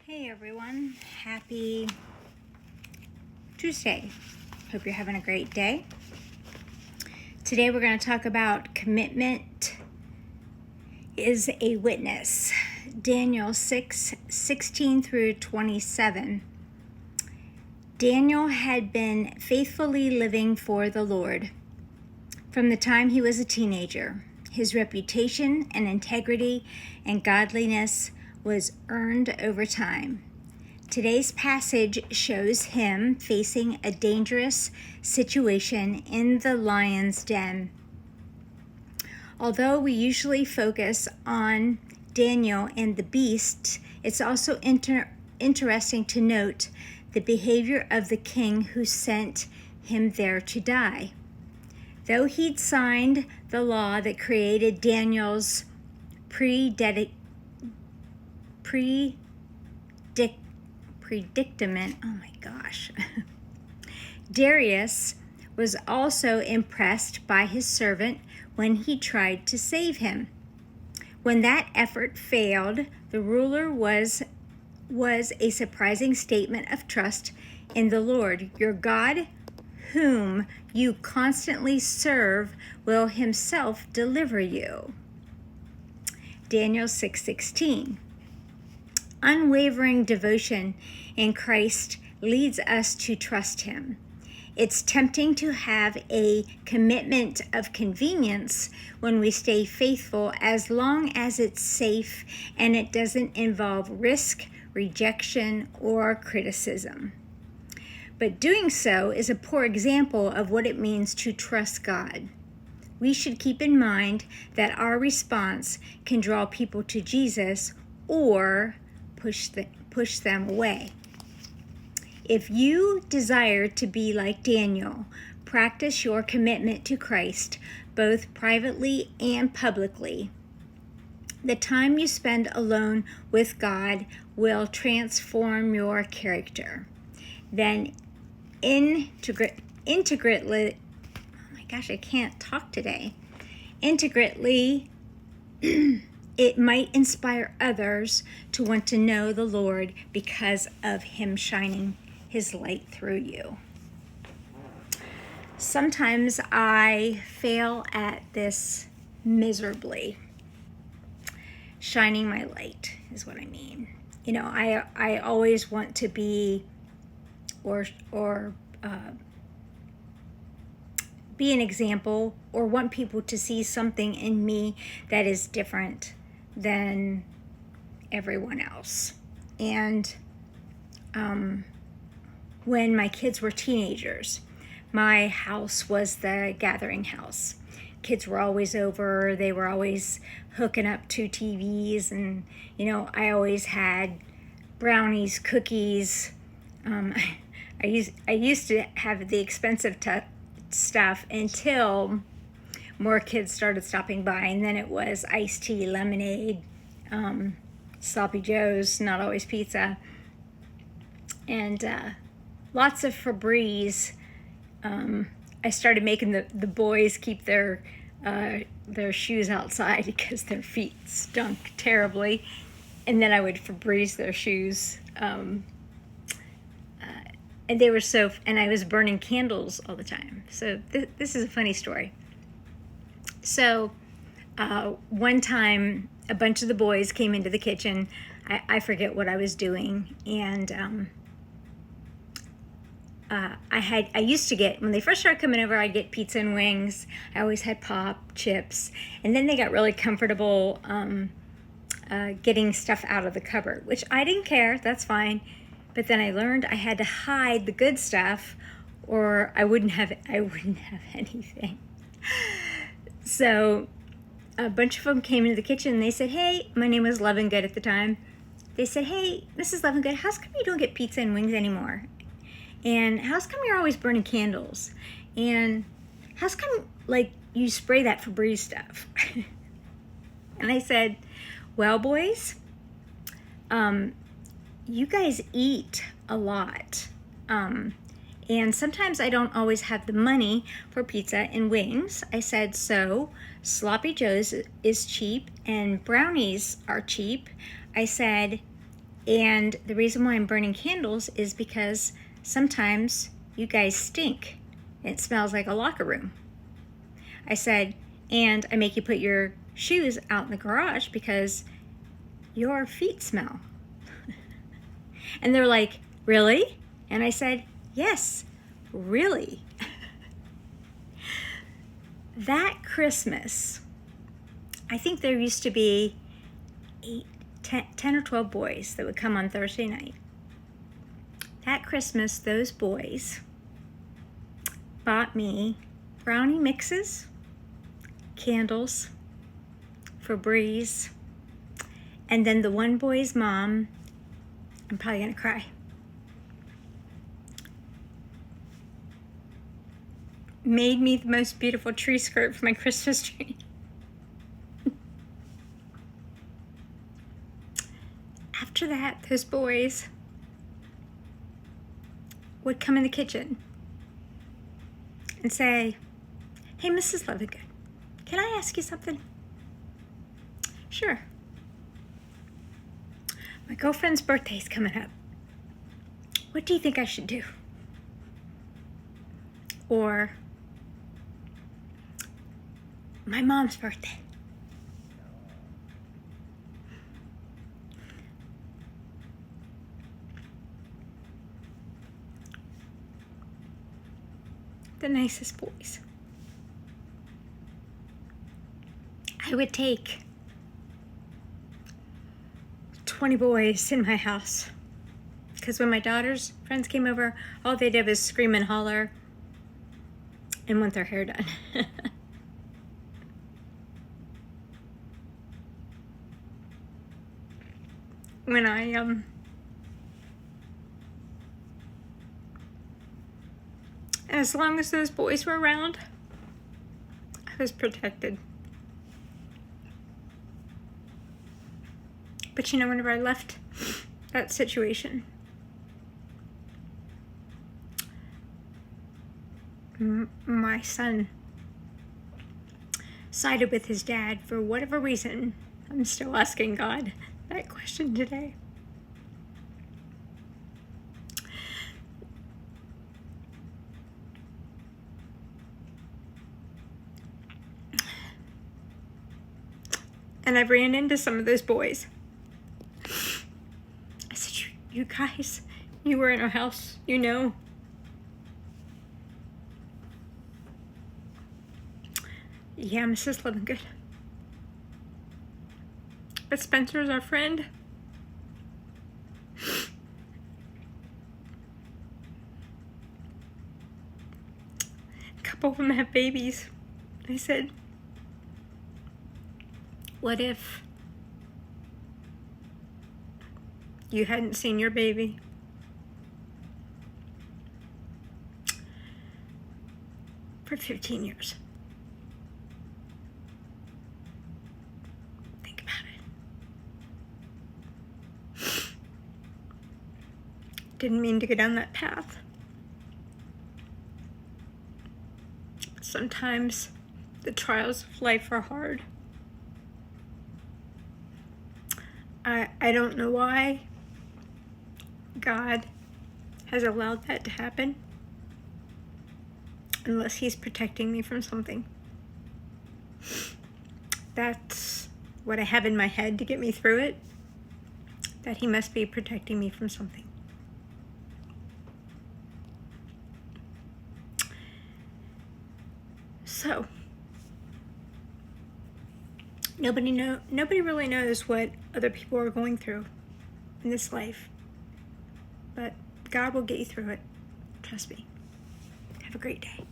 Hey everyone, happy Tuesday. Hope you're having a great day. Today we're going to talk about commitment is a witness. Daniel 6:16 through 27. Daniel had been faithfully living for the Lord from the time he was a teenager. His reputation and integrity and godliness was earned over time. Today's passage shows him facing a dangerous situation in the lion's den. Although we usually focus on Daniel and the beasts, it's also interesting to note the behavior of the king who sent him there to die. Though he'd signed the law that created Daniel's predicament, Darius was also impressed by his servant when he tried to save him. When that effort failed, the ruler was a surprising statement of trust in the Lord. Your God, whom you constantly serve, will himself deliver you. Daniel 6:16. Unwavering devotion in Christ leads us to trust him. It's tempting to have a commitment of convenience when we stay faithful as long as it's safe and it doesn't involve risk, rejection, or criticism. But doing so is a poor example of what it means to trust God. We should keep in mind that our response can draw people to Jesus or push them away. If you desire to be like Daniel, practice your commitment to Christ, both privately and publicly. The time you spend alone with God will transform your character. Then integrately, it might inspire others to want to know the Lord because of him shining his light through you. Sometimes I fail at this miserably. Shining my light is what I mean. You know, I always want to be be an example or want people to see something in me that is different than everyone else. And when my kids were teenagers, my house was the gathering house. Kids were always over. They were always hooking up to TVs, and I always had brownies, cookies. I used to have the expensive stuff until more kids started stopping by, and then it was iced tea, lemonade, sloppy joes, not always pizza, and lots of Febreze. I started making the boys keep their shoes outside because their feet stunk terribly, and then I would Febreze their shoes. And they were and I was burning candles all the time. So this is a funny story. So one time, a bunch of the boys came into the kitchen. I forget what I was doing, and I used to get, when they first started coming over, I'd get pizza and wings. I always had pop, chips, and then they got really comfortable getting stuff out of the cupboard, which I didn't care. That's fine. But then I learned I had to hide the good stuff, or I wouldn't have anything. So a bunch of them came into the kitchen and they said, "Hey," my name was Lovingood at the time. They said, "Hey, Mrs. Lovingood, how come you don't get pizza and wings anymore? And how come you're always burning candles? And how come you spray that Febreze stuff?" And I said, "Well, boys, you guys eat a lot. And sometimes I don't always have the money for pizza and wings." I said, "So sloppy joes is cheap and brownies are cheap." I said, And the reason why I'm burning candles is because sometimes you guys stink. It smells like a locker room. I said, and I make you put your shoes out in the garage because your feet smell. And they're like, really? And I said, yes, really. That Christmas, I think there used to be 10 or 12 boys that would come on Thursday night. That Christmas, those boys bought me brownie mixes, candles, Febreze, and then the one boy's mom, I'm probably gonna cry, made me the most beautiful tree skirt for my Christmas tree. After that, those boys would come in the kitchen and say, hey, Mrs. Lovegood, can I ask you something? Sure. My girlfriend's birthday's coming up. What do you think I should do? Or my mom's birthday. The nicest boys. I would take 20 boys in my house, because when my daughter's friends came over, all they did was scream and holler and want their hair done. When as long as those boys were around, I was protected. But you know, whenever I left that situation, my son sided with his dad for whatever reason. I'm still asking God that question today. And I ran into some of those boys. I said, you guys, you were in our house, you know. Yeah, Mrs. Lovegood. But Spencer's our friend. A couple of them have babies. I said, what if you hadn't seen your baby? For 15 years. Think about it. Didn't mean to go down that path. Sometimes the trials of life are hard. I don't know why God has allowed that to happen, unless He's protecting me from something. That's what I have in my head to get me through it, that He must be protecting me from something. So, nobody really knows what other people are going through in this life, but God will get you through it. Trust me. Have a great day.